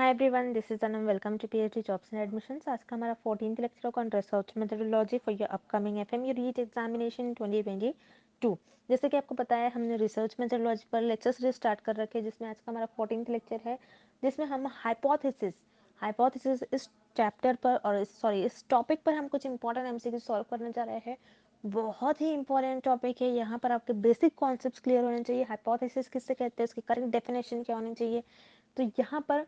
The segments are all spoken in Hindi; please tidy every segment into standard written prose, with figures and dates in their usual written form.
Hi everyone, this is Anam. Welcome to PhD jobs and admissions. आज का हमारा 14th lecture on research methodology for your upcoming FMU REET examination 2022। जैसे कि आपको पता है, हमने रिसर्च मेथोडोलॉजी पर लेक्चर सीरीज स्टार्ट कर रखे हैं, जिसमें आज का हमारा 14th लेक्चर है, जिसमें हम हाइपोथेसिस इस चैप्टर पर और इस टॉपिक पर हम कुछ इंपॉर्टेंट एमसीक्यू सॉल्व करने जा रहे हैं। बहुत ही इंपॉर्टेंट टॉपिक है। यहाँ पर आपके बेसिक कॉन्सेप्ट्स क्लियर होने चाहिए। हाइपोथेसिस किससे कहते हैं, उसकी करेक्ट डेफिनेशन क्या होनी चाहिए। तो यहाँ पर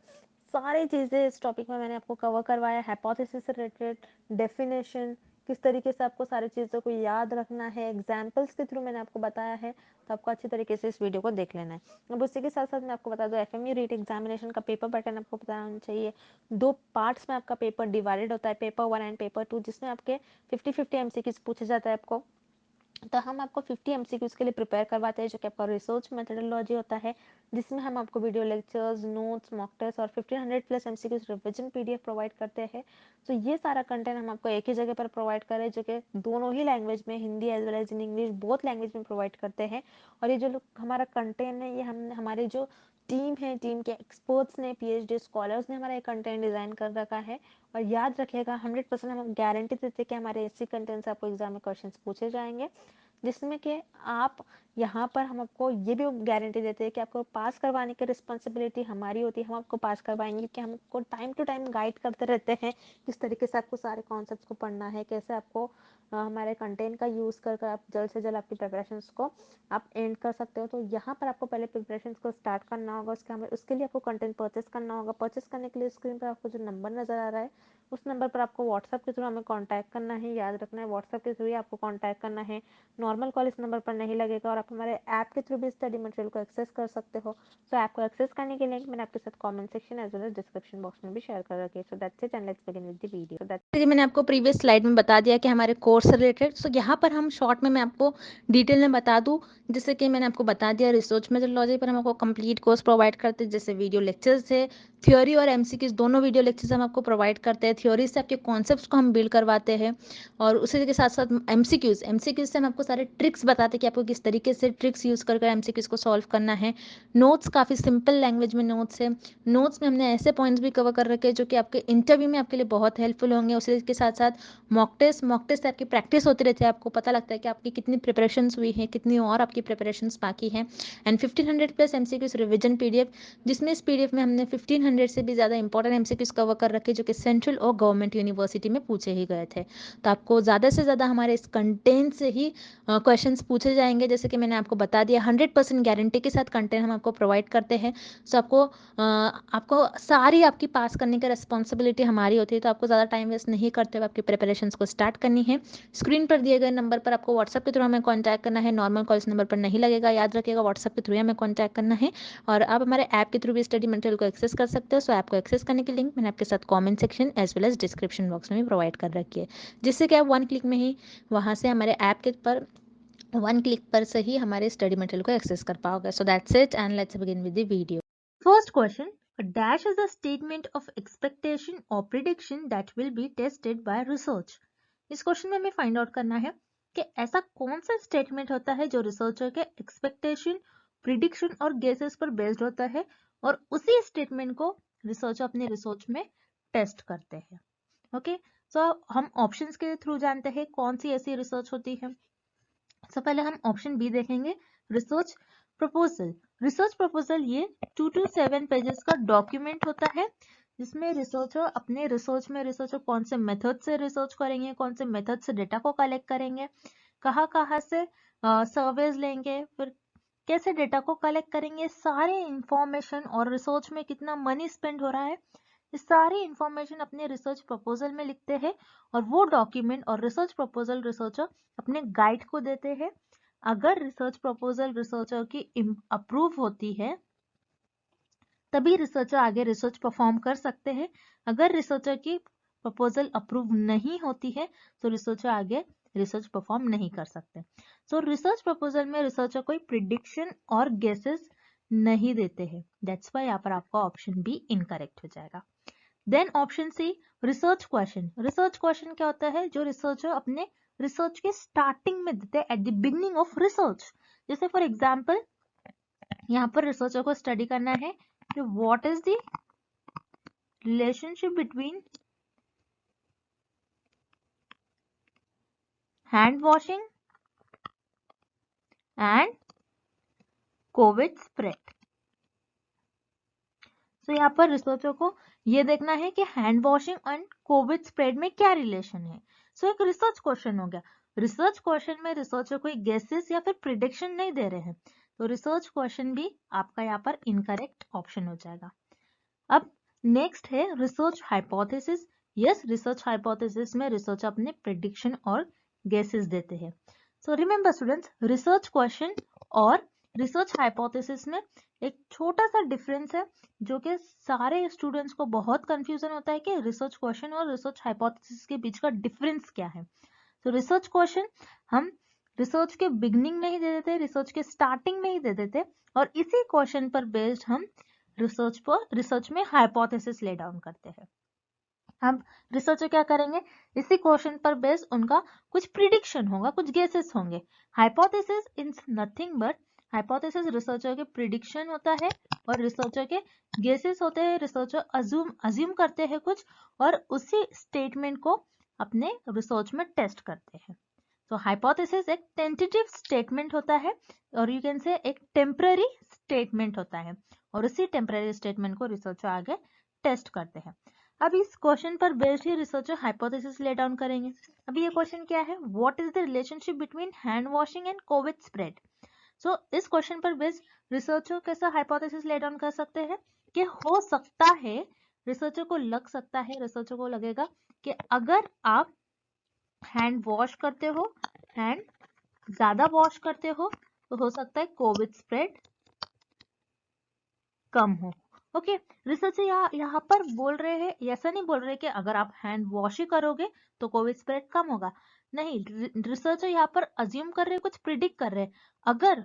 सारी चीज़ें इस टॉपिक में मैंने आपको कवर करवाया। हाइपोथेसिस से रिलेटेड डेफिनेशन, किस तरीके से आपको सारी चीज़ों को याद रखना है, एग्जाम्पल्स के थ्रू मैंने आपको बताया है। तो आपको अच्छी तरीके से इस वीडियो को देख लेना है। अब उसी के साथ साथ मैं आपको बता दूं, एफएमयू रीट एग्जामिनेशन का पेपर पैटर्न आपको पता होना चाहिए। 2 पार्ट्स में आपका पेपर डिवाइडेड होता है, पेपर 1 एंड पेपर 2, जिसमें आपके 50-50 एमसीक्यूज पूछे जाता है आपको। तो हम आपको 50 एमसीक्यूज के लिए प्रिपेयर करवाते हैं, जो कि आपका रिसर्च मेथोडोलॉजी होता है, जिसमें हम आपको video lectures, notes, mock test और 1500 plus MCQs revision PDF provide करते हैं। तो ये सारा कंटेंट हम आपको एक ही जगह पर प्रोवाइड करें, जो कि दोनों ही लैंग्वेज में, Hindi as well as in English, both language में प्रोवाइड करते हैं। और ये जो लोग हमारा कंटेंट है, ये हम हमारे जो टीम है, टीम के एक्सपर्ट्स ने, पीएचडी स्कॉलर्स ने हमारा ये कंटेंट डिज़ाइन कर रखा है। और याद रखिएगा, 100% हम गारंटी देते हैं कि हमारे ऐसे कंटेंट से आपको एग्जाम में क्वेश्चन पूछे जाएंगे, जिसमें कि आप यहाँ पर हम आपको ये भी गारंटी देते हैं कि आपको पास करवाने की रिस्पॉन्सिबिलिटी हमारी होती है। हम आपको पास करवाएंगे कि हमको टाइम टू टाइम गाइड करते रहते हैं, किस तरीके से आपको सारे कॉन्सेप्ट्स को पढ़ना है, कैसे आपको हमारे कंटेंट का यूज़ कर आप जल्द से जल्द आपकी प्रिपरेशंस को आप एंड कर सकते हो। तो यहाँ पर आपको पहले प्रिपरेशंस को स्टार्ट करना होगा। उसके लिए आपको कंटेंट परचेस करना होगा। परचेस करने के लिए स्क्रीन पर आपको जो नंबर नज़र आ रहा है, उस नंबर पर आपको व्हाट्सएप के थ्रू हमें कॉन्टैक्ट करना है। याद रखना है, व्हाट्सएप के थ्रू ही आपको कॉन्टैक्ट करना है। नॉर्मल कॉल इस नंबर पर नहीं लगेगा। और आप हमारे ऐप के थ्रू भी स्टडी मटेरियल को एक्सेस कर सकते हो। सो ऐप को एक्सेस करने के लिंक मैंने आपके साथ comment section as well as description box में भी शेयर कर रखी है। So that's it and let's begin with the video. So that's मैंने आपको प्रीवियस स्लाइड में बता दिया कि हमारे कोर्स से रिलेटेड। सो यहाँ पर हम शॉर्ट में मैं आपको डिटेल में बता दूँ। जैसे कि मैंने आपको बता दिया, रिसर्च मेथोडोलॉजी पर हम आपको कंप्लीट कोर्स प्रोवाइड करते हैं, जैसे वीडियो लेक्चर्स है, थ्योरी और एमसीक्यूज दोनों वीडियो लेक्चर्स हम आपको प्रोवाइड करते हैं। थ्योरी से आपके कॉन्सेप्ट्स को हम बिल्ड करवाते हैं, और उसी के साथ साथ एमसीक्यूज से हम आपको सारे ट्रिक्स बताते हैं कि आपको किस तरीके से ट्रिक्स यूज़ कर एमसीक्यूज को सॉल्व करना है। नोट्स काफ़ी सिंपल लैंग्वेज में नोट्स है। नोट्स में हमने ऐसे पॉइंट्स भी कवर कर रखे हैं जो कि आपके इंटरव्यू में आपके लिए बहुत हेल्पफुल होंगे। उसी के साथ साथ मॉक टेस्ट से आपकी प्रैक्टिस होती रहती है, आपको पता लगता है कि आपकी कितनी प्रिपरेशंस हुई है, कितनी और आपकी प्रिपरेशंस बाकी हैं। And 1500 plus MCQs revision PDF, जिसमें इस पीडीएफ में हमने 1500 से भी ज़्यादा इंपॉर्टेंट एमसीक्यूज कवर कर रखे जो कि सेंट्रल और गवर्नमेंट यूनिवर्सिटी में पूछे ही गए थे। तो आपको ज़्यादा से ज़्यादा हमारे इस कंटेंट से ही क्वेश्चंस पूछे जाएंगे। जैसे कि मैंने आपको बता दिया, 100% गारंटी के साथ कंटेंट हम आपको प्रोवाइड करते हैं। सो आपको सारी आपकी पास करने की रिस्पॉन्सिबिलिटी हमारी होती है। तो आपको ज़्यादा टाइम वेस्ट नहीं करते हुए आपकी प्रिपरेशंस को स्टार्ट करनी है। स्क्रीन पर दिए गए नंबर पर आपको व्हाट्सएप के थ्रू हमें कॉन्टैक्ट करना है। नॉर्मल कॉल इस नंबर पर नहीं लगेगा, याद रखिएगा, व्हाट्सएप के थ्रू हमें कॉन्टैक्ट करना है। और आप हमारे ऐप के थ्रू भी स्टडी मटेरियल को एक्सेस कर सकते हो। सो ऐप को एक्सेस करने की लिंक मैंने आपके साथ comment section as well as description box में भी प्रोवाइड कर रखी है, जिससे कि आप 1 क्लिक में ही वहाँ से हमारे ऐप के पर 1 क्लिक पर से ही हमारे स्टडी मटेरियल को एक्सेस कर पाओगे। सो that's it and let's begin with the video. First question, a dash is a statement of expectation or prediction that will be tested by research. इस क्वेश्चन में हमें फाइंड आउट करना है कि ऐसा कौन सा स्टेटमेंट होता है जो रिसर्चर के एक्सपेक्टेशन, प्रिडिक्शन और गेसेस पर बेस्ड होता है, और उसी स्टेटमेंट को रिसर्चर अपने रिसर्च में टेस्ट करते हैं। ओके, सो हम ऑप्शंस के थ्रू जानते हैं कौन सी ऐसी रिसर्च होती है। तो पहले हम ऑप्शन बी देखेंगे, रिसर्च प्रपोजल। रिसर्च प्रपोजल ये 2 to 7 पेजेस का डॉक्यूमेंट होता है, जिसमें रिसर्चर अपने रिसर्च में कौन से मेथड से रिसर्च करेंगे, कौन से मेथड से डेटा को कलेक्ट करेंगे, कहाँ से सर्वेज लेंगे, फिर कैसे डेटा को कलेक्ट करेंगे, सारे इंफॉर्मेशन, और रिसर्च में कितना मनी स्पेंड हो रहा है, ये सारी इंफॉर्मेशन अपने रिसर्च प्रपोजल में लिखते हैं। और वो डॉक्यूमेंट और रिसर्च प्रपोजल रिसर्चर अपने गाइड को देते हैं। अगर रिसर्च प्रपोजल रिसर्चर की अप्रूव होती है, तभी रिसर्चर आगे रिसर्च परफॉर्म कर सकते हैं। अगर रिसर्चर की प्रपोजल अप्रूव नहीं होती है, तो रिसर्चर आगे रिसर्च परफॉर्म नहीं कर सकते। सो रिसर्च प्रपोजल में रिसर्चर कोई प्रिडिक्शन और गेसेस नहीं देते हैं। दैट्स वाई यहाँ पर आपका ऑप्शन बी इनकरेक्ट हो जाएगा। Then option C, research question. Research question क्या होता है, जो रिसर्चर अपने रिसर्च के स्टार्टिंग में देते हैं, at the beginning of research. जैसे फॉर एग्जांपल, यहाँ पर रिसर्चर को स्टडी करना है कि what is the relationship between hand washing and Covid spread. तो यहाँ पर रिसर्चर को ये देखना है कि hand washing and Covid spread में क्या रिलेशन है। सो एक रिसर्च क्वेश्चन हो गया। रिसर्च क्वेश्चन में रिसर्चर कोई गेसेस या फिर प्रिडिक्शन नहीं दे रहे हैं, तो रिसर्च क्वेश्चन भी आपका यहाँ पर इनकरेक्ट ऑप्शन हो जाएगा। अब नेक्स्ट है research hypothesis. Yes, research hypothesis में रिसर्च अपने प्रिडिक्शन और गेसेस देते हैं। So remember students, research question और रिसर्च हाइपोथेसिस में एक छोटा सा डिफरेंस है जो कि सारे स्टूडेंट्स को बहुत कंफ्यूजन होता है कि रिसर्च क्वेश्चन और रिसर्च हाइपोथेसिस के बीच का डिफरेंस क्या है। तो रिसर्च क्वेश्चन हम रिसर्च के बिगनिंग में ही दे देते, रिसर्च के स्टार्टिंग में ही दे देते, और इसी क्वेश्चन पर बेस्ड हम रिसर्च में हाइपोथेसिस ले डाउन करते हैं। अब रिसर्चर क्या करेंगे, इसी क्वेश्चन पर बेस्ड उनका कुछ प्रिडिक्शन होगा, कुछ गेसेस होंगे। Hypothesis is nothing but, hypothesis researcher के प्रिडिक्शन होता है और रिसर्चर के गेसेस होते हैं। रिसर्चर अज्यूम करते हैं कुछ और उसी स्टेटमेंट को अपने रिसर्च में टेस्ट करते हैं। तो हाइपोथेसिस एक टेंटेटिव स्टेटमेंट होता है और यू कैन से एक टेम्पररी स्टेटमेंट होता है, और उसी टेम्पररी स्टेटमेंट को रिसर्चर आगे टेस्ट करते हैं। अब इस क्वेश्चन पर बेस्ड ही रिसर्चर हाइपोथेसिस ले डाउन करेंगे। अभी ये क्वेश्चन क्या है, what is the relationship between hand washing and Covid spread. So इस क्वेश्चन पर बेस्ड रिसर्चर कैसा हाइपोथेसिस ले डाउन कर सकते हैं कि हो सकता है, रिसर्चर को लग सकता है, रिसर्चर को लगेगा कि अगर आप हैंड वॉश करते हो, हैंड ज्यादा वॉश करते हो, तो हो सकता है कोविड स्प्रेड कम हो। ओके, रिसर्चर यहाँ पर बोल रहे हैं, ऐसा नहीं बोल रहे कि अगर आप हैंड वॉश ही करोगे तो कोविड स्प्रेड कम होगा। नहीं, रिसर्चर यहाँ पर अज्यूम कर रहे हैं, कुछ प्रिडिक्ट कर रहे हैं। अगर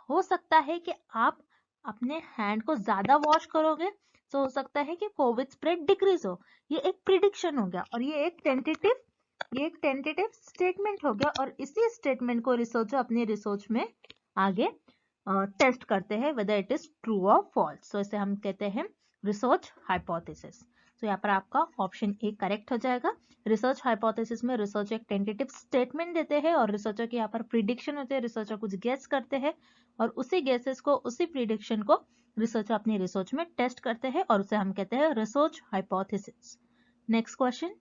हो सकता है कि आप अपने हैंड को ज्यादा वॉश करोगे तो हो सकता है कि कोविड स्प्रेड डिक्रीज हो। ये एक प्रिडिक्शन हो गया और ये एक टेंटेटिव स्टेटमेंट हो गया, और इसी स्टेटमेंट को रिसर्चर अपनी रिसर्च में आगे टेस्ट करते हैं वेदर इट इज ट्रू और फॉल्स। तो इसे हम कहते हैं रिसर्च हाइपोथेसिस। तो यहाँ पर आपका ऑप्शन ए करेक्ट हो जाएगा। रिसर्च हाइपोथेसिस में रिसर्चर एक टेंटेटिव स्टेटमेंट देते हैं और रिसर्चर के यहाँ पर प्रिडिक्शन होते हैं, रिसर्चर कुछ गेस करते हैं और उसी गेसेस को, उसी प्रिडिक्शन को रिसर्चर अपनी रिसर्च में टेस्ट करते हैं और उसे हम कहते हैं research hypothesis. Next question,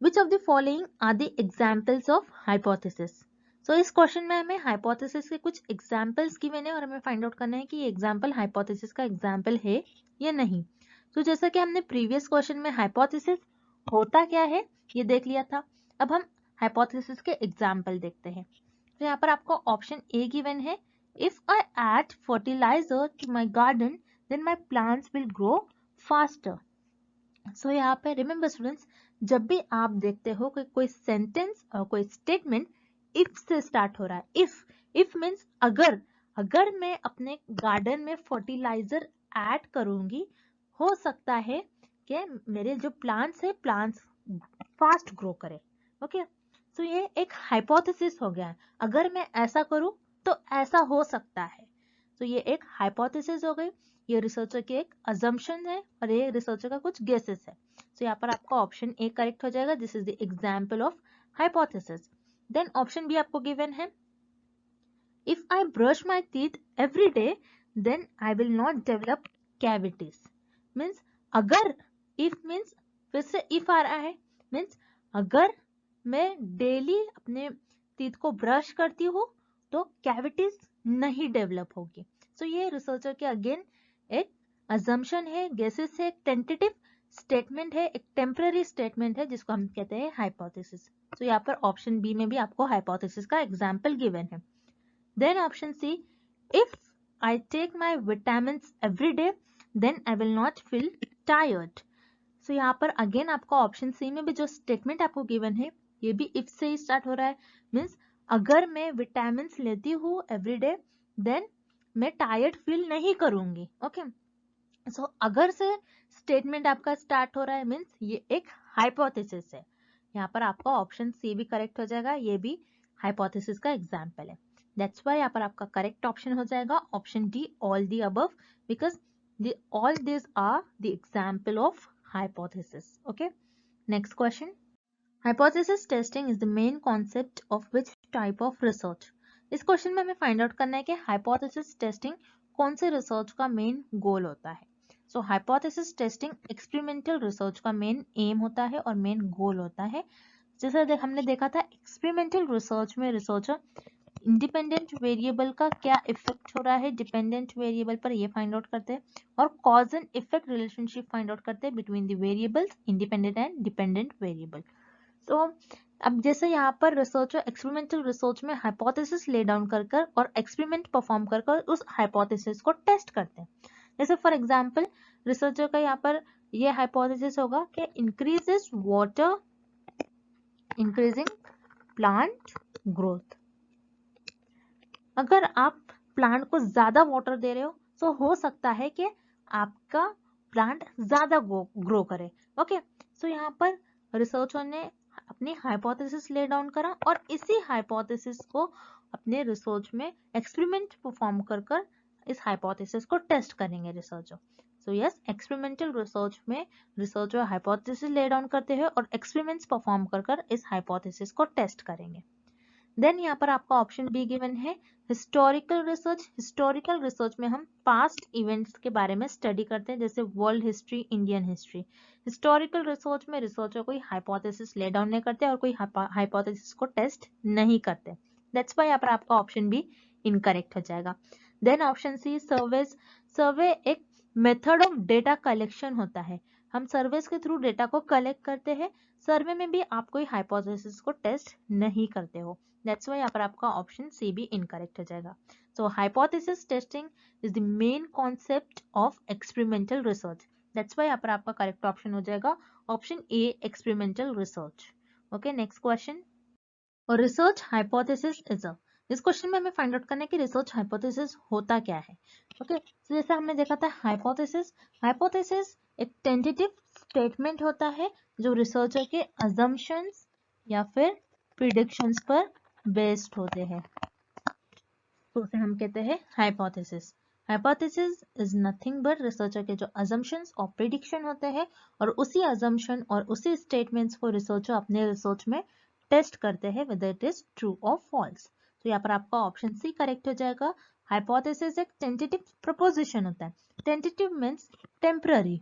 which of the following are the examples of hypothesis. So इस क्वेश्चन में हमें हाइपोथेसिस के कुछ एग्जाम्पल्स गिवन है और हमें फाइंड आउट करना है कि ये एग्जाम्पल हाइपोथेसिस का एग्जाम्पल है या नहीं। तो जैसा कि हमने प्रीवियस क्वेश्चन में हाइपोथेसिस होता क्या है ये देख लिया था, अब हम हाइपोथेसिस के एग्जाम्पल देखते हैं। तो यहाँ पर आपको ऑप्शन ए गिवन है, if I add fertiliser to my garden then my plants will grow faster. So यहाँ पे रिमेंबर स्टूडेंट्स, जब भी आप देखते हो कि कोई सेंटेंस और कोई स्टेटमेंट इफ से स्टार्ट हो रहा है, इफ मीन्स अगर मैं अपने गार्डन में फर्टिलाइजर ऐड करूंगी, हो सकता है कि मेरे जो प्लांट्स है, प्लांट्स फास्ट ग्रो करे। ओके, तो ये एक हाइपोथेसिस हो गया है, अगर मैं ऐसा करूं तो ऐसा हो सकता है। तो ये एक हाइपोथेसिस हो गई, ये रिसर्चर की एक अजम्पशन है और ये रिसर्चर का कुछ गेसेस है। तो यहाँ पर आपका ऑप्शन ए करेक्ट हो जाएगा, this is the example of hypothesis. Then option B आपको गिवन है, if I brush my teeth every day then I will not develop cavities. Means अगर, इफ मीन्स फिर से इफ आ रहा है, मीन्स अगर मैं डेली अपने टीथ को ब्रश करती हूँ तो कैविटीज नहीं डेवलप होगी। सो ये रिसर्चर के अगेन एक अजम्पशन है, गेसेस है, एक टेंटेटिव स्टेटमेंट है, एक टेम्पररी स्टेटमेंट है जिसको हम कहते हैं हाइपोथेसिस। तो यहाँ पर ऑप्शन बी में भी आपको हाइपोथेसिस का एग्जाम्पल गिवन है। Then option C, if I take my vitamins every day then I will not feel tired. So यहाँ पर अगेन आपको ऑप्शन सी में भी जो स्टेटमेंट आपको गिवन है ये भी इफ से ही स्टार्ट हो रहा है, मीन्स अगर मैं विटामिन लेती हूँ एवरी डे देन मैं टायर्ड फील नहीं करूंगी। ओके, सो अगर से स्टेटमेंट आपका स्टार्ट हो रहा है मीन्स ये एक हाइपोथेसिस है। यहाँ पर आपका ऑप्शन सी भी करेक्ट हो जाएगा, ये भी हाइपोथेसिस का एग्जाम्पल है। दैट्स वाई यहाँ पर आपका करेक्ट ऑप्शन हो जाएगा option D, all the above, because all these are the example of hypothesis. Okay, next question. Hypothesis testing is the main concept of which type of research? इस क्वेश्चन में हमें फाइंड आउट करना है कि हाइपोथेसिस टेस्टिंग कौन से रिसर्च का मेन गोल होता है. सो हाइपोथेसिस टेस्टिंग एक्सपेरिमेंटल रिसर्च का मेन एम होता है और मेन गोल होता है. जैसे हमने देखा था एक्सपेरिमेंटल रिसर्च में रिसर्चर इंडिपेंडेंट वेरिएबल का क्या इफेक्ट हो रहा है डिपेंडेंट वेरिएबल पर, ये फाइंड आउट करते हैं और cause and effect relationship find out करते हैं between the variables independent and dependent variable. तो अब जैसे यहाँ पर रिसर्चर एक्सपेरिमेंटल रिसर्च में हाइपोथेसिस ले डाउन कर और एक्सपेरिमेंट परफॉर्म कर उस हाइपोथेसिस को टेस्ट करते हैं. जैसे फॉर एग्जांपल रिसर्चर का यहाँ पर ये हाइपोथेसिस होगा कि increases water increasing plant growth. अगर आप प्लांट को ज्यादा वाटर दे रहे हो तो हो सकता है कि आपका प्लांट ज्यादा ग्रो करे. ओके, सो यहाँ पर रिसर्चर ने अपनी हाइपोथेसिस ले डाउन करा और इसी हाइपोथेसिस को अपने रिसर्च में एक्सपेरिमेंट परफॉर्म कर इस हाइपोथेसिस को टेस्ट करेंगे researcher. So yes, experimental research में रिसर्चर हाइपोथेसिस ले डाउन करते हैं और एक्सपेरिमेंट्स परफॉर्म कर इस हाइपोथेसिस को टेस्ट करेंगे. देन यहाँ पर आपका ऑप्शन बी गिवन है हिस्टोरिकल रिसर्च. हिस्टोरिकल रिसर्च में हम पास्ट इवेंट्स के बारे में स्टडी करते हैं, जैसे world history, Indian history. Historical research में रिसर्चर कोई हाइपोथेसिस ले डाउन नहीं करते और कोई हाइपोथेसिस को टेस्ट नहीं करते. दैट्स व्हाई यहाँ पर आपका ऑप्शन बी इनकरेक्ट हो जाएगा. Then option C surveys. Survey एक मेथड ऑफ डेटा कलेक्शन होता है. हम सर्वेस के थ्रू डेटा को कलेक्ट करते हैं. सर्वे में भी आप कोई हाइपोथेसिस को टेस्ट नहीं करते हो. दैट्स व्हाई यहाँ पर आपका ऑप्शन सी भी इनकरेक्ट हो जाएगा. So hypothesis testing is the main concept of experimental research. That's why यहाँ पर आपका करेक्ट ऑप्शन हो जाएगा option A experimental research. Okay, next question. और रिसर्च हाइपोथेसिस इज अ. इस क्वेश्चन में हमें फाइंड आउट करना है कि रिसर्च हाइपोथेसिस होता क्या है. ओके, तो जैसे हमने देखा था हाइपोथेसिस. हाइपोथेसिस एक टेंटेटिव स्टेटमेंट होता है जो रिसर्चर के अजम्पशंस या फिर प्रिडिक्शंस पर बेस्ड होते हैं, तो उसे हम कहते हैं hypothesis. Hypothesis is nothing but researcher के जो अजम्पशंस और प्रिडिक्शन होते हैं और उसी अजम्पशन और उसी स्टेटमेंट्स को रिसर्चर अपने रिसर्च में टेस्ट करते हैं whether it is true or false. तो यहाँ पर आपका ऑप्शन सी करेक्ट हो जाएगा. हाइपोथेसिस एक टेंटेटिव प्रपोजिशन होता है. टेंटेटिव मीन्स टेम्पररी,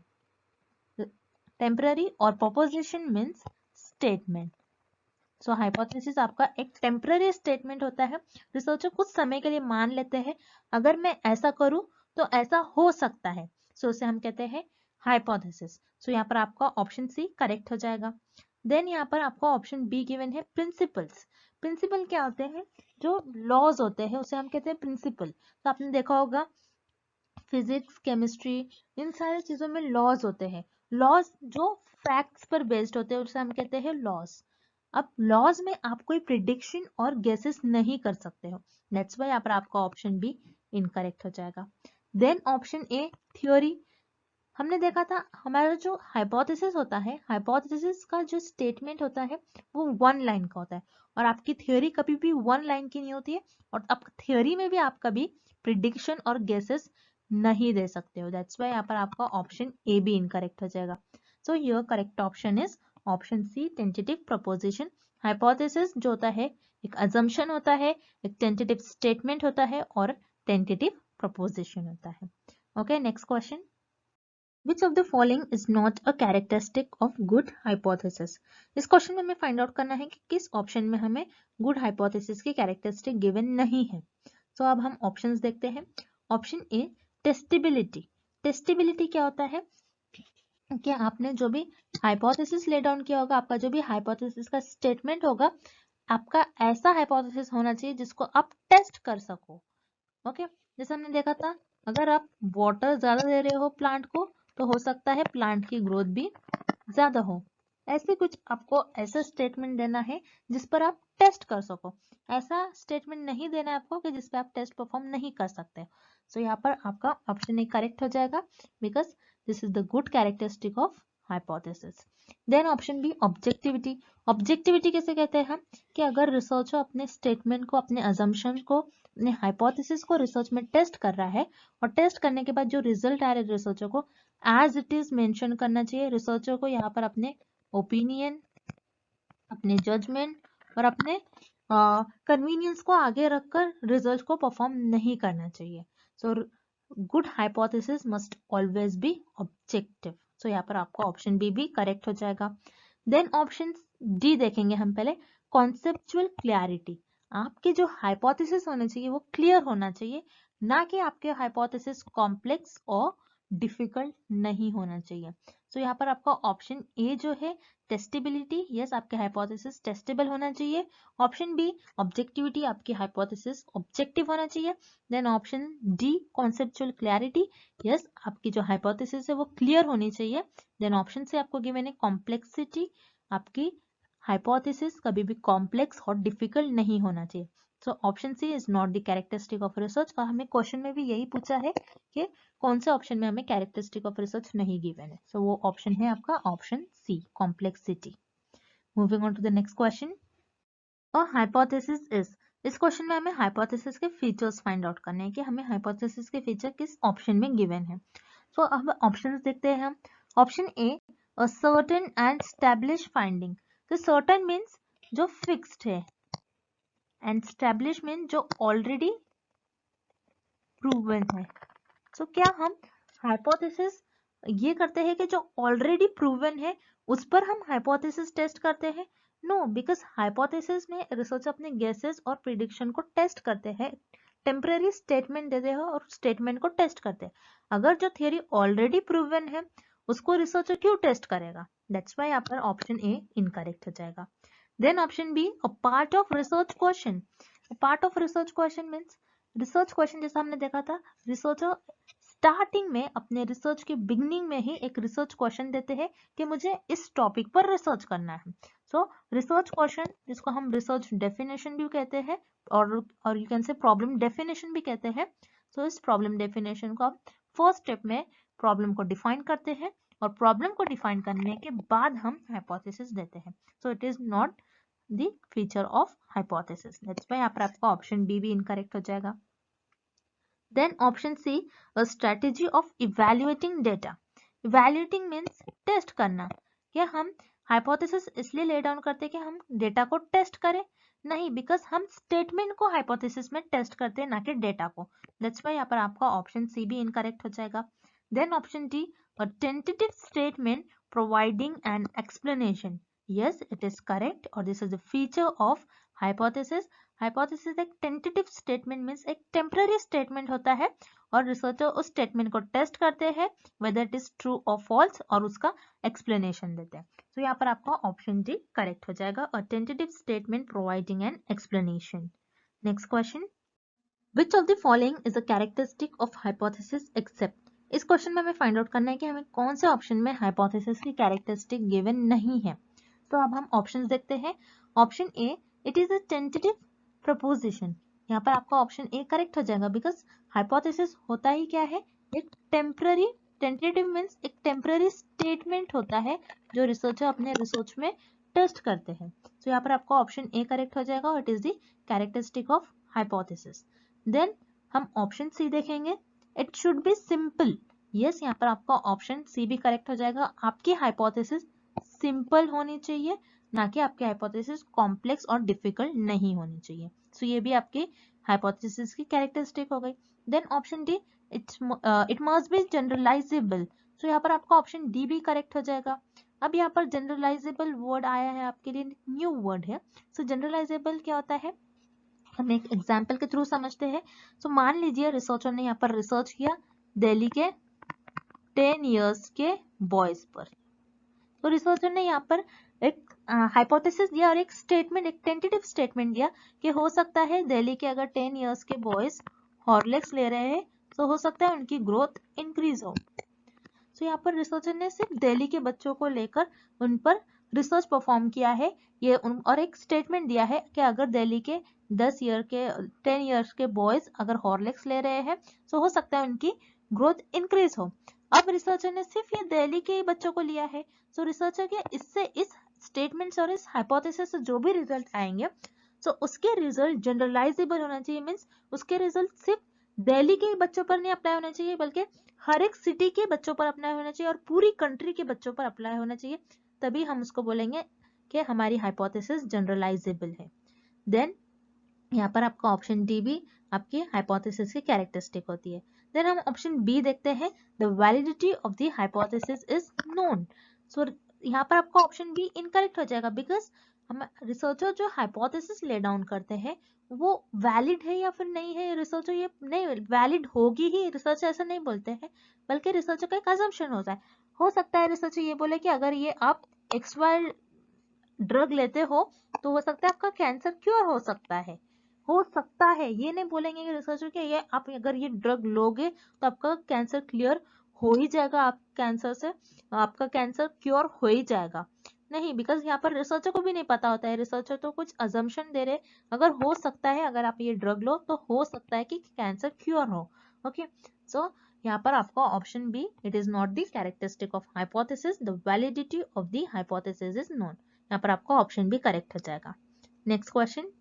टेम्पररी और प्रपोजिशन मीन्स स्टेटमेंट. सो हाइपोथेसिस आपका एक टेम्पररी स्टेटमेंट होता है. रिसर्चर कुछ समय के लिए मान लेते हैं अगर मैं ऐसा करूं तो ऐसा हो सकता है, सो उसे हम कहते हैं हाइपोथेसिस. सो यहाँ पर आपका ऑप्शन सी करेक्ट हो जाएगा. देन यहाँ पर आपका ऑप्शन बी गिवन है प्रिंसिपल्स. प्रिंसिपल क्या होते हैं? जो लॉज होते हैं उसे हम कहते हैं प्रिंसिपल. तो आपने देखा होगा फिजिक्स, केमिस्ट्री, इन सारी चीजों में लॉज होते हैं. लॉज जो फैक्ट्स पर बेस्ड होते हैं उसे हम कहते हैं लॉज. अब लॉज में आप कोई प्रिडिक्शन और गेसेस नहीं कर सकते हो. दैट्स व्हाई यहाँ पर आपका ऑप्शन बी इनकरेक्ट हो जाएगा. Then option A theory. हमने देखा था हमारा जो हाइपोथेसिस होता है, हाइपोथेसिस का जो स्टेटमेंट होता है वो वन लाइन का होता है और आपकी थ्योरी कभी भी वन लाइन की नहीं होती है और अब थ्योरी में भी आप कभी प्रिडिक्शन और गेसेस नहीं दे सकते हो. दैट्स व्हाई यहाँ पर आपका ऑप्शन ए भी इनकरेक्ट हो जाएगा. So your correct option is option C tentative proposition. Hypothesis जो होता है एक अजम्पशन होता है, एक टेंटेटिव स्टेटमेंट होता है और टेंटेटिव प्रपोजिशन होता है. Okay, next question. Which of the following is not a characteristic of good hypothesis? इस क्वेश्चन में हमें फाइंड आउट करना है कि किस ऑप्शन में हमें गुड हाइपोथेसिस की कैरेक्टरिस्टिक गिवन नहीं है. तो अब हम ऑप्शंस देखते हैं. ऑप्शन ए टेस्टिबिलिटी. टेस्टिबिलिटी क्या होता है कि आपने जो भी हाइपोथेसिस ले डाउन किया होगा, आपका जो भी हाइपोथेसिस का स्टेटमेंट होगा, आपका ऐसा हाइपोथेसिस होना चाहिए जिसको आप टेस्ट कर सको. ओके, जैसे हमने देखा था अगर आप वाटर ज्यादा दे रहे हो प्लांट को तो हो सकता है प्लांट की ग्रोथ भी ज्यादा हो. ऐसे कुछ आपको ऐसा स्टेटमेंट देना है जिस पर आप टेस्ट कर सको. ऐसा स्टेटमेंट नहीं देना है आपको कि जिस पे आप टेस्ट परफॉर्म नहीं कर सकते. सो यहाँ पर आपका ऑप्शन ए करेक्ट हो जाएगा because this is the good characteristic of hypothesis. Then option B objectivity. Objectivity कैसे कहते हैं हम कि अगर रिसर्चर अपने स्टेटमेंट को, अपने अजम्पशन को, अपने हाइपोथेसिस को रिसर्च में टेस्ट कर रहा है और टेस्ट करने के बाद जो रिजल्ट आ रहा है रिसर्चर को एज इट इज मेंशन करना चाहिए। रिसर्चर को यहाँ पर अपने ओपिनियन, अपने जजमेंट और अपने कन्वीनियंस को आगे रखकर रिजल्ट को परफॉर्म नहीं करना चाहिए। So good hypothesis must always be objective. So यहाँ पर आपका ऑप्शन बी भी करेक्ट हो जाएगा। देन ऑप्शन डी देखेंगे हम पहले, कॉन्सेप्चुअल क्लैरिटी। आपके जो हाइपोथेसिस होने चाहिए वो क्लियर होना चाहिए, ना कि आपके हाइपोथेसिस कॉम्प्लेक्स और डिफिकल्ट नहीं होना चाहिए। सो यहाँ पर आपका ऑप्शन ए जो है टेस्टेबिलिटी, यस आपके हाइपोथेसिस टेस्टेबल होना चाहिए। ऑप्शन बी ऑब्जेक्टिविटी, आपकी हाइपोथेसिस ऑब्जेक्टिव होना चाहिए। Then option D conceptual clarity, yes आपकी जो हाइपोथेसिस है वो क्लियर होनी चाहिए। देन ऑप्शन से आपको गिवन है कॉम्प्लेक्सिटी, आपकी हाइपोथेसिस कभी भी कॉम्प्लेक्स और डिफिकल्ट नहीं होना चाहिए। So option C is not the characteristic of research. और हमें क्वेश्चन में भी यही पूछा है कि कौन से ऑप्शन में हमें कैरेक्टरिस्टिक ऑफ रिसर्च नहीं गिवन है। सो वो ऑप्शन है आपका option C, complexity. Moving on to the next question, a hypothesis is. इस क्वेश्चन में हमें हाइपोथेसिस के फीचर्स फाइंड आउट करने हैं कि हमें हाइपोथेसिस के फीचर किस ऑप्शन में गिवन है। सो अब ऑप्शंस देखते हैं हम। Option A, a certain and establish finding. तो सर्टेन मीन्स जो फिक्स्ड है, एंड स्टैब्लिश मीन जो ऑलरेडी प्रूवन है। सो क्या हम हाइपोथेसिस ये करते हैं कि जो ऑलरेडी प्रूवन है उस पर हम हाइपोथेसिस टेस्ट करते हैं? नो, बिकॉज हाइपोथेसिस में रिसर्च अपने गेसेस और प्रिडिक्शन को टेस्ट करते हैं, टेम्पररी स्टेटमेंट देते हैं और स्टेटमेंट को टेस्ट करते हैं। अगर जो थियरी ऑलरेडी प्रूवन है उसको रिसर्चर क्यों टेस्ट करेगा? दैट्स व्हाई यहाँ पर ऑप्शन ए इनकरेक्ट हो जाएगा। Then option B, a part of research question. Part of research question means research question जैसा हमने देखा था, रिसर्चर स्टार्टिंग में अपने रिसर्च के बिगनिंग में ही एक रिसर्च क्वेश्चन देते हैं कि मुझे इस टॉपिक पर रिसर्च करना है। सो रिसर्च क्वेश्चन, जिसको हम रिसर्च डेफिनेशन भी कहते हैं और you can say problem definition भी कहते हैं। सो इस प्रॉब्लम डेफिनेशन को हम फर्स्ट स्टेप में प्रॉब्लम को डिफाइन करते हैं और प्रॉब्लम को डिफाइन करने के बाद हम हाइपोथेसिस देते हैं। So it is not the feature of hypothesis. That's why यहाँ पर आपका ऑप्शन बी भी इनकरेक्ट हो जाएगा। Then option C, a strategy of evaluating data. Evaluating means test करना। क्या हम हाइपोथेसिस इसलिए ले डाउन करते हैं कि हम डेटा को टेस्ट करें? नहीं, बिकॉज हम स्टेटमेंट को हाइपोथेसिस में टेस्ट करते हैं, ना कि डेटा को। दैट्स व्हाई यहाँ पर आपका ऑप्शन सी भी इनकरेक्ट हो जाएगा। Then option D, a tentative statement providing an explanation. Yes, it is correct, और this is a feature of hypothesis. Hypothesis एक टेंटेटिव स्टेटमेंट मींस एक टेम्पररी स्टेटमेंट होता है और रिसर्चर उस स्टेटमेंट को टेस्ट करते हैं वेदर इट इज ट्रू और फॉल्स और उसका एक्सप्लेनेशन देते हैं। तो यहाँ पर आपका ऑप्शन डी करेक्ट हो जाएगा, a tentative statement providing an explanation. Next question, which of the following is a characteristic of hypothesis except. इस क्वेश्चन में हमें फाइंड आउट करना है कि हमें कौन से ऑप्शन में हाइपोथेसिस की कैरेक्टरिस्टिक गिवन नहीं है। तो अब हम ऑप्शंस देखते हैं। Option A, it is a tentative preposition. यहाँ पर आपका ऑप्शन ए करेक्ट हो जाएगा, बिकॉज हाइपोथेसिस होता ही क्या है, एक टेम्पररी, टेंटेटिव मीन्स एक टेम्पररी स्टेटमेंट होता है जो रिसर्चर अपने रिसर्च में टेस्ट करते हैं। तो यहाँ पर आपका ऑप्शन ए करेक्ट हो जाएगा, it is the characteristic of hypothesis. Then हम ऑप्शन सी देखेंगे, it should be simple. Yes, यहाँ पर आपका ऑप्शन सी भी करेक्ट हो जाएगा, आपकी हाइपोथेसिस सिंपल होनी चाहिए, ना कि आपकी हाइपोथेसिस कॉम्प्लेक्स और डिफिकल्ट नहीं होनी चाहिए। सो ये भी आपकी हाइपोथेसिस की कैरेक्टरिस्टिक हो गई। Then option D, it must be generalisable. So यहाँ पर आपका ऑप्शन डी भी करेक्ट हो जाएगा। अब यहाँ पर जनरलाइजेबल वर्ड आया है आपके लिए, न्यू वर्ड है। सो जनरलाइजेबल क्या होता है, हम एक एग्जाम्पल के थ्रू समझते हैं। सो मान लीजिए रिसर्चर ने यहाँ पर रिसर्च किया दिल्ली के 10 इयर्स के बॉयज पर। तो रिसर्चर ने यहाँ पर एक हाइपोथेसिस दिया और एक स्टेटमेंट, एक टेंटेटिव स्टेटमेंट दिया कि हो सकता है दिल्ली के अगर 10 इयर्स के बॉयज हॉर्लिक्स ले रहे हैं तो हो सकता है उनकी ग्रोथ इंक्रीज हो। तो यहाँ पर रिसर्चर ने सिर्फ दिल्ली के बच्चों को लेकर उन पर रिसर्च परफॉर्म किया है ये और एक स्टेटमेंट दिया है कि अगर दिल्ली के 10 इयर्स के बॉयज अगर हॉर्लिक्स ले रहे हैं तो हो सकता है उनकी ग्रोथ इंक्रीज हो। अब रिसर्चर ने सिर्फ ये दिल्ली के बच्चों को लिया है। सो रिसर्चर के इससे, इस स्टेटमेंट और इस हाइपोथेसिस से जो भी रिजल्ट आएंगे, सो उसके रिजल्ट जनरलाइजेबल होना चाहिए, मीन्स उसके रिजल्ट सिर्फ दिल्ली के बच्चों पर नहीं अप्लाई होना चाहिए, बल्कि हर एक सिटी के बच्चों पर अप्लाई होना चाहिए और पूरी कंट्री के बच्चों पर अप्लाई होना चाहिए, तभी हम उसको बोलेंगे कि हमारी हाइपोथेसिस जनरलाइजेबल है। देन यहाँ पर आपका ऑप्शन डी भी आपकी हाइपोथेसिस की कैरेक्टरिस्टिक होती है। देन हम ऑप्शन बी देखते हैं, the validity of the hypothesis is known. So यहाँ पर आपका ऑप्शन बी इनकरेक्ट हो जाएगा, बिकॉज हम रिसर्चर जो हाइपोथेसिस ले डाउन करते हैं वो वैलिड है या फिर नहीं है, रिसर्चर ये नहीं वैलिड होगी ही, रिसर्चर ऐसा नहीं बोलते हैं, बल्कि रिसर्चर का एक अजम्पशन होता है। हो सकता है रिसर्चर ये बोले कि अगर ये आप एक्सवाई ड्रग लेते हो तो हो सकता है आपका कैंसर क्योर हो सकता है, ये नहीं बोलेंगे कि रिसर्चर के ये आप अगर ये ड्रग लोगे तो आपका कैंसर क्लियर हो ही जाएगा, आप कैंसर से आपका कैंसर क्योर हो ही जाएगा, नहीं, बिकॉज यहाँ पर रिसर्चर को भी नहीं पता होता है, रिसर्चर तो कुछ अजम्पशन दे रहे, अगर हो सकता है अगर आप ये ड्रग लो तो हो सकता है कि कैंसर क्योर हो। ओके, सो यहाँ पर आपका option B, it is not the characteristic of hypothesis, the validity of the hypothesis is known. यहाँ पर आपका ऑप्शन भी करेक्ट हो जाएगा। Next question,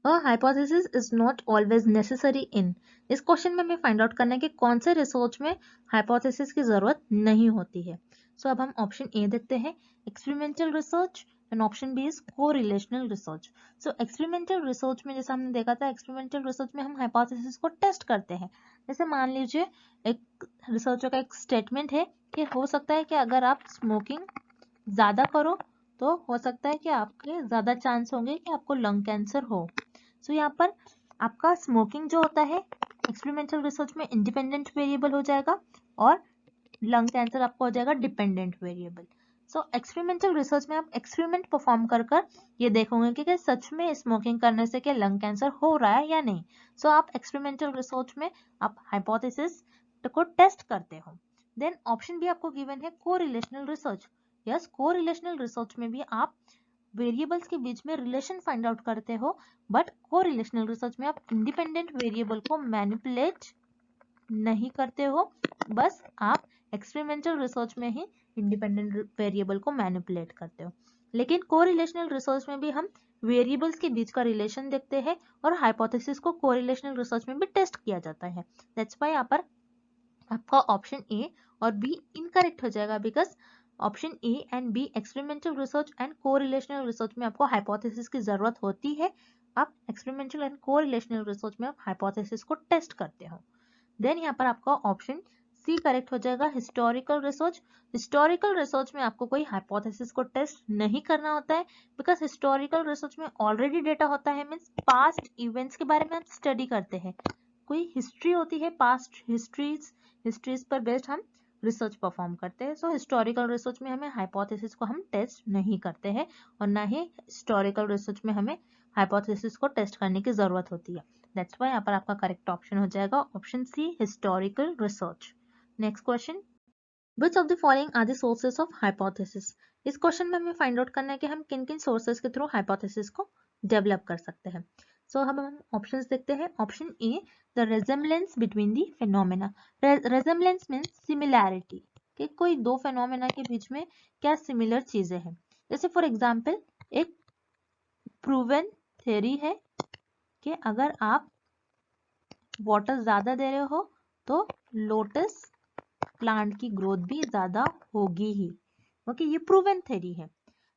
a hypothesis is not always necessary in. इस क्वेश्चन में हमें फाइंड आउट करना है कि कौन से रिसर्च में हाइपोथेसिस की जरूरत नहीं होती है। सो अब हम ऑप्शन ए देखते हैं, experimental research, and option B is correlational research. So experimental research में जैसे हमने देखा था, एक्सपेरिमेंटल रिसर्च में हम हाइपोथेसिस को टेस्ट करते हैं। जैसे मान लीजिए एक रिसर्चर का एक स्टेटमेंट है कि हो सकता है कि अगर आप स्मोकिंग ज्यादा करो तो हो सकता है कि आपके ज्यादा चांस होंगे कि आपको लंग कैंसर हो। सो यहाँ पर आपका स्मोकिंग जो होता है एक्सपेरिमेंटल रिसर्च में इंडिपेंडेंट वेरिएबल हो जाएगा और लंग कैंसर आपका हो जाएगा डिपेंडेंट वेरिएबल। सो एक्सपेरिमेंटल रिसर्च में आप एक्सपेरिमेंट परफॉर्म कर कर ये देखोगे कि सच में स्मोकिंग करने से क्या लंग कैंसर हो रहा है या नहीं। सो आप एक्सपेरिमेंटल रिसर्च में आप हाइपोथेसिस को टेस्ट करते हो। देन ऑप्शन भी आपको गिवन है correlational research. Yes, correlational research में भी आप वेरिएबल्स के बीच में रिलेशन फाइंड आउट करते हो, बट कोरिलेशनल रिसर्च में आप इंडिपेंडेंट वेरिएबल को मैनिपुलेट नहीं करते हो, बस आप एक्सपेरिमेंटल रिसर्च में ही इंडिपेंडेंट वेरिएबल को मैनिपुलेट करते हो। लेकिन कोरिलेशनल रिसर्च में भी हम वेरिएबल्स के बीच का रिलेशन देखते हैं और हाइपोथेसिस को कोरिलेशनल रिसर्च में भी टेस्ट किया जाता है। दैट्स व्हाई यहाँ पर आपका ऑप्शन ए और बी इनकरेक्ट हो जाएगा, because option A and B experimental research and correlational research में आपको हाइपोथेसिस की जरूरत होती है, आप एक्सपेरिमेंटल एंड कोरिलेशनल रिसर्च में आप हाइपोथेसिस को टेस्ट करते हो। देन यहाँ पर आपका ऑप्शन सी करेक्ट हो जाएगा, हिस्टोरिकल रिसर्च। हिस्टोरिकल रिसर्च में आपको कोई हाइपोथेसिस को टेस्ट नहीं करना होता है, बिकॉज हिस्टोरिकल रिसर्च में ऑलरेडी डेटा होता है, मीन्स पास्ट इवेंट्स के बारे में हम स्टडी करते हैं, कोई हिस्ट्री होती है, पास्ट हिस्ट्रीज पर बेस्ड हम रिसर्च परफॉर्म करते हैं। सो हिस्टोरिकल रिसर्च में हमें हाइपोथेसिस को हम टेस्ट नहीं करते हैं और ना ही हिस्टोरिकल रिसर्च में हमें हाइपोथेसिस को टेस्ट करने की जरूरत होती है। दैट्स व्हाई यहाँ पर आपका करेक्ट ऑप्शन हो जाएगा option C, historical research. Next question, which of the following are the sources of hypothesis. इस क्वेश्चन में हमें फाइंड आउट करना है कि हम किन किन सोर्सेस के थ्रू हाइपोथेसिस को डेवलप कर सकते हैं। सो हम ऑप्शंस देखते हैं। Option A, the resemblance between the phenomena. Resemblance means similarity, कि कोई दो फेनोमेना के बीच में क्या सिमिलर चीजें हैं। जैसे फॉर एग्जाम्पल एक प्रूवन थ्योरी है कि अगर आप वाटर ज्यादा दे रहे हो तो लोटस प्लांट की ग्रोथ भी ज्यादा होगी ही। ओके, ये प्रूवन थ्योरी है।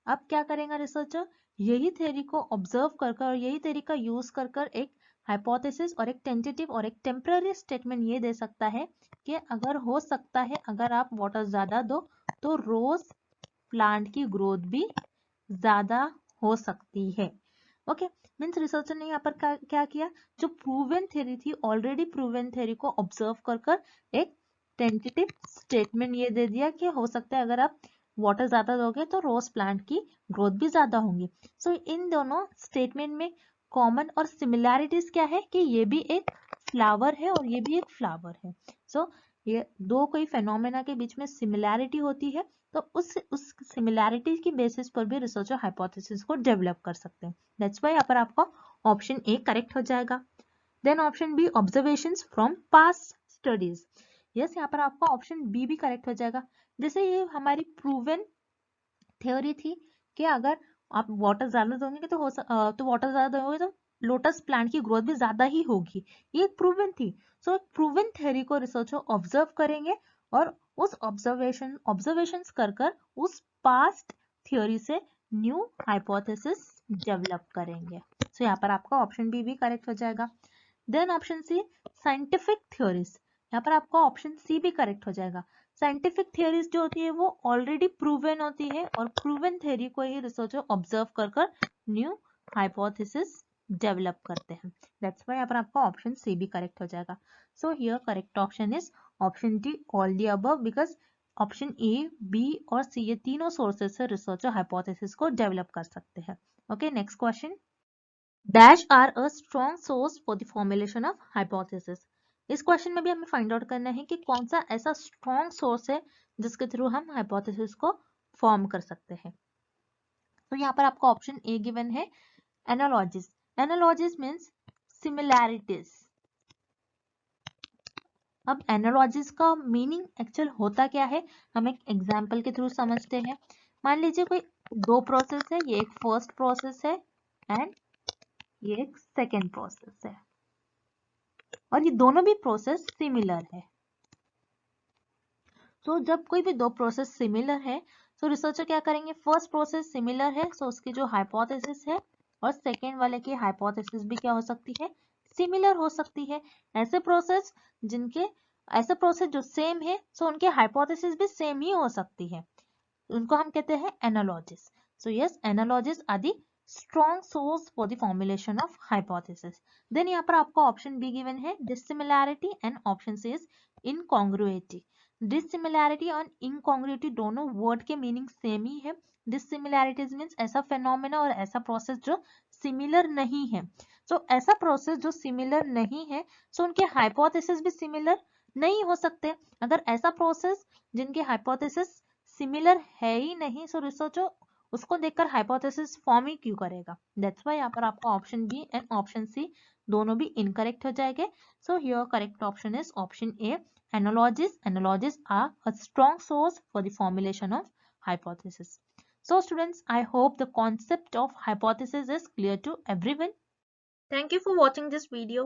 अब क्या करेगा रिसर्चर, यही थ्योरी को ऑब्जर्व कर और यही थ्योरी का यूज कर एक हाइपोथेसिस और एक टेंटेटिव और एक टेम्पररी स्टेटमेंट ये दे सकता है कि अगर हो सकता है अगर आप वाटर ज्यादा दो तो रोज प्लांट की ग्रोथ भी ज्यादा हो सकती है। ओके, मीन्स रिसर्चर ने यहाँ पर क्या किया, जो प्रूवन थ्योरी थी, ऑलरेडी प्रूवन थ्योरी को ऑब्जर्व कर एक टेंटेटिव स्टेटमेंट ये दे दिया कि हो सकता है अगर आप वाटर ज्यादा दोगे तो रोज प्लांट की ग्रोथ भी ज्यादा होंगी। सो इन दोनों स्टेटमेंट में कॉमन और सिमिलैरिटीज क्या है कि ये भी एक फ्लावर है और ये भी एक फ्लावर है। सो ये दो कोई फेनोमेना के बीच में सिमिलैरिटी होती है, तो उस सिमिलैरिटी की बेसिस पर भी रिसर्चर हाइपोथेसिस को डेवलप कर सकते हैं। दैट्स व्हाई यहाँ पर आपका ऑप्शन ए करेक्ट हो जाएगा। Then option B, observations from past studies. Yes, यहाँ पर आपका ऑप्शन बी भी करेक्ट हो जाएगा। जैसे ये हमारी प्रूवन थ्योरी थी कि अगर आप वाटर ज्यादा दोगे तो वाटर ज्यादा दोगे तो लोटस प्लांट की ग्रोथ भी ज्यादा ही होगी। ये एक प्रूवन थी। सो एक प्रूवन थ्योरी को रिसर्चर ऑब्जर्व करेंगे और उस ऑब्जर्वेशंस कर उस पास्ट थ्योरी से न्यू हाइपोथेसिस डेवलप करेंगे। सो यहाँ पर आपका ऑप्शन बी भी करेक्ट हो जाएगा। Then option C, scientific theories, यहाँ पर आपका ऑप्शन सी भी करेक्ट हो जाएगा। साइंटिफिक थ्योरीज जो होती है वो ऑलरेडी प्रूवन होती है और प्रूवन थ्योरी को ही रिसर्चर ऑब्जर्व कर न्यू हाइपोथेसिस डेवलप करते हैं। दैट्स व्हाई यहाँ पर आपका ऑप्शन सी भी करेक्ट हो जाएगा। So here correct option is option D, all the above, because option A, B और सी ये तीनों सोर्सेस से रिसर्चर हाइपोथेसिस को डेवलप कर सकते हैं। Okay, next question. Dash are a strong source for the formulation of hypothesis. इस क्वेश्चन में भी हमें फाइंड आउट करना है कि कौन सा ऐसा स्ट्रॉन्ग सोर्स है जिसके थ्रू हम हाइपोथेसिस को फॉर्म कर सकते हैं। तो यहाँ पर आपका ऑप्शन ए गिवन है, एनालॉजिस। एनालॉजिस मीन्स सिमिलैरिटीज। अब एनालॉजिस का मीनिंग एक्चुअल होता क्या है, हम एक एग्जाम्पल के थ्रू समझते हैं। मान लीजिए कोई दो प्रोसेस है, ये एक फर्स्ट प्रोसेस है एंड ये एक सेकेंड प्रोसेस है और ये दोनों भी प्रोसेस सिमिलर है। तो जब कोई भी दो प्रोसेस सिमिलर है तो रिसर्चर क्या करेंगे, फर्स्ट प्रोसेस सिमिलर है तो उसकी जो हाइपोथेसिस है और सेकेंड वाले की हाइपोथेसिस भी क्या हो सकती है, सिमिलर हो सकती है। ऐसे प्रोसेस जो सेम है सो उनके हाइपोथेसिस भी सेम ही हो सकती है, उनको हम कहते हैं analogies. So yes, analogies are the strong source for the formulation of hypothesis. Then यहाँ पर आपका ऑप्शन बी गिवन है, dissimilarity, and option C is incongruity. Dissimilarity और इनकॉन्ग्रुइटी दोनों वर्ड के मीनिंग सेम ही है। डिसिमिलैरिटीज मीन्स ऐसा फेनोमेना और ऐसा प्रोसेस जो सिमिलर नहीं है। सो ऐसा प्रोसेस जो सिमिलर नहीं है सो उनके हाइपोथेसिस भी सिमिलर नहीं हो सकते। अगर ऐसा प्रोसेस जिनके हाइपोथेसिस सिमिलर है ही नहीं सो रिसर्चर उसको देखकर हाइपोथेसिस फॉर्म ही क्यों करेगा। दैट्स व्हाई यहाँ पर आपका option B and option C दोनों भी इनकरेक्ट हो जाएंगे। So here correct option is option A, analogies. Analogies are a strong source for the formulation of hypothesis. So students, I hope the concept of hypothesis is clear to everyone. Thank you for watching this video.